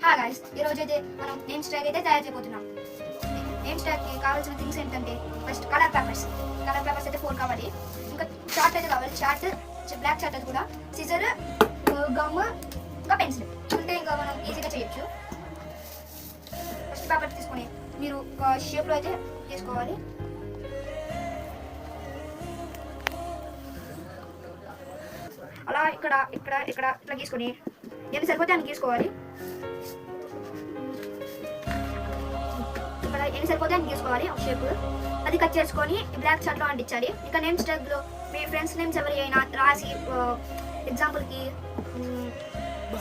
Guys ఈరోజు అయితే మనం నేమ్ స్టాగ్ అయితే తయారు చేయబోతున్నాం. నేమ్ స్టాగ్కి కావాల్సిన థింగ్స్ ఏంటంటే ఫస్ట్ కలర్ పేపర్స్ అయితే 4 కావాలి. ఇంకా చార్ట్ అయితే కావాలి. చార్ట్ బ్లాక్ చార్ట్ అది కూడా, సిజర్, గమ్, ఇంకా పెన్సిల్ ఉంటే ఇంకా మనం ఈజీగా చేయొచ్చు. ఫస్ట్ పేపర్ తీసుకొని మీరు ఒక షేప్లో అయితే తీసుకోవాలి. అలా ఇక్కడ ఇక్కడ ఇక్కడ ఇట్లా గీసుకొని ఎన్ని సరిపోతే అని గీసుకోవాలి. ఇక్కడ ఎన్ని సరిపోతే అని గీసుకోవాలి ఒక షేప్. అది కట్ చేసుకొని బ్లాక్ చార్ట్లో అంటించాలి. ఇంకా నేమ్ స్టాగ్లో మీ ఫ్రెండ్స్ నేమ్స్ ఎవరి అయినా రాసి, ఎగ్జాంపుల్కి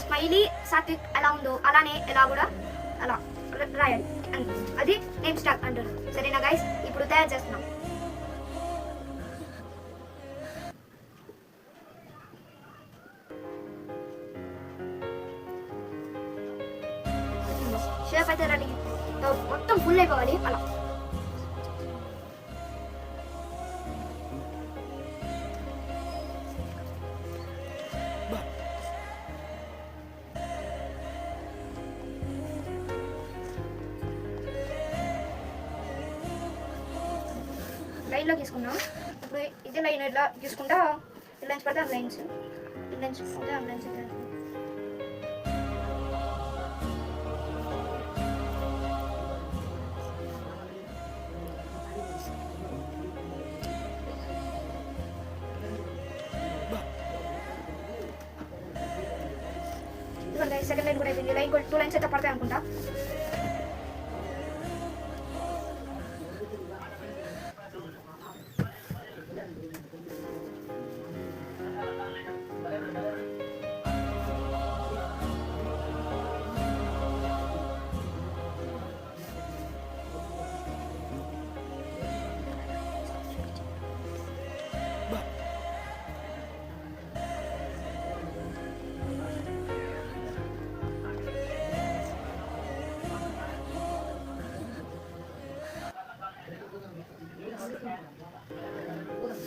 స్మైలీ సాత్విక్ ఎలా ఉందో అలానే ఎలా కూడా అలా రాయాలి. అది నేమ్ స్టాగ్ అంటారు. సరేనా గైస్, ఇప్పుడు తయారు చేస్తున్నాం. షేప్ అయితే రెడీ, మొత్తం ఫుల్ అయిపోవాలి. అలా లైన్లో తీసుకున్నాం. ఇప్పుడు ఇదే లైన్ ఇట్లా తీసుకుంటా లైన్స్ పడితే లైన్స్ పడితే లైన్స్ సెకండ్ లైన్ కూడా అయిపోయింది. లైన్ 2 లైన్స్ అయితే పడతాయి అనుకుంటా.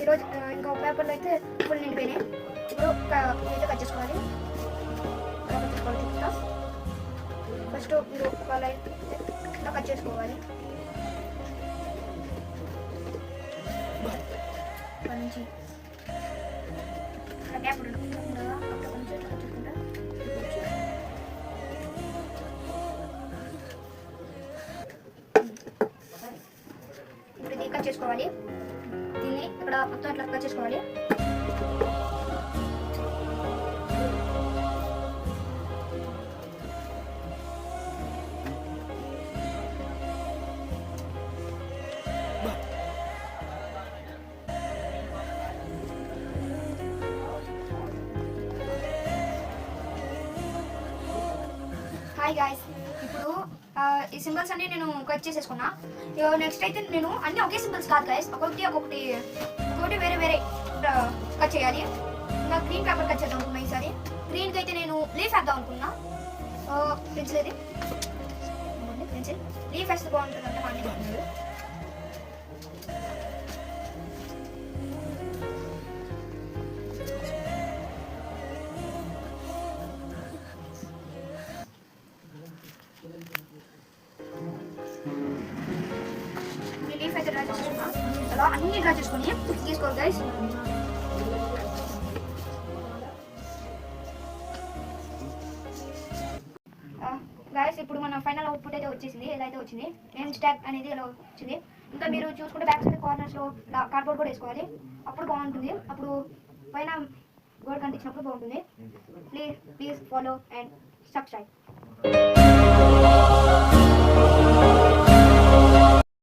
ఈరోజు ఇంకా పేపర్లో అయితే ఫుల్ నిండిపోయినాయి. ఇప్పుడు అయితే కట్ చేసుకోవాలి. చూపుతా ఫస్ట్ మీరు ఒక లైన్ ఇట్లా కట్ చేసుకోవాలి. అక్కడ నుంచి గ్యాప్ అక్కడ కొంచెం ఇట్లా కట్ చేసుకుంటా. ఇప్పుడు ఇది కట్ చేసుకోవాలి. దీన్ని ఇక్కడ మొత్తం ఇట్లా కట్ చేసుకోవాలి. హాయ్ గాయ్స్, ఇప్పుడు ఈ సింబల్స్ అన్ని నేను కట్ చేసేసుకున్నా. నెక్స్ట్ అయితే నేను అన్ని ఒకే సింబల్స్ కాదు గాయ్స్, ఒక్కొక్కటి వేరే కట్ చేయాలి. ఇంకా గ్రీన్ పేపర్ కట్ చేద్దాం అనుకున్నా. ఈసారి గ్రీన్కి అయితే నేను లీఫ్ వేద్దాం అనుకున్నా. పెన్సిల్ ఇది పెన్సిల్ లీఫ్ వేస్తే బాగుంటుంది అంటే అన్ని బాగుంటుంది. లీఫ్ అయితే డ్రా చేసుకున్నా. అలా అన్ని డ్రా చేసుకొని తీసుకోవాలి గైస్. గైస్ ఇప్పుడు మన ఫైనల్ అవుట్పుట్ అయితే వచ్చేసింది. ఎలా అయితే వచ్చింది నేమ్ స్టాగ్ అనేది ఎలా వచ్చింది. ఇంకా మీరు చూసుకుంటే బ్యాక్ సైడ్ కార్నర్స్లో కార్డ్బోర్డ్ కూడా వేసుకోవాలి. అప్పుడు బాగుంటుంది. అప్పుడు పైన గోల్డ్ కనిపించినప్పుడు బాగుంటుంది. Please follow and subscribe.